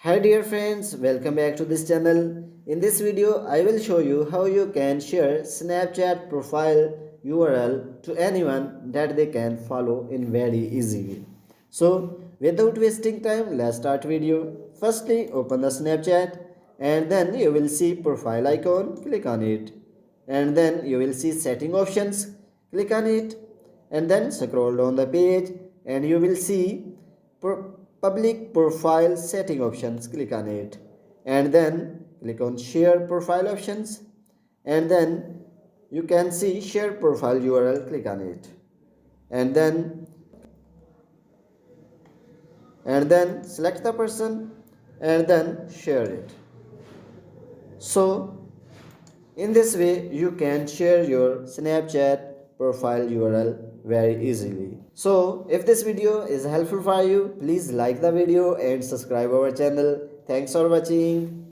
Hi dear friends, welcome back to this channel. In this video, I will show you how you can share Snapchat profile URL to anyone that they can follow in very easy way. So, without wasting time, let's start video. Firstly, open the Snapchat and then you will see profile icon, click on it. And then you will see setting options, click on it. And then scroll down the page and you will see public profile setting options, click on it and then click on share profile options and then you can see share profile URL, click on it and then select the person and then share it. So in this way, you can share your Snapchat profile URL very easily. So, if this video is helpful for you, please like the video and subscribe our channel. Thanks for watching.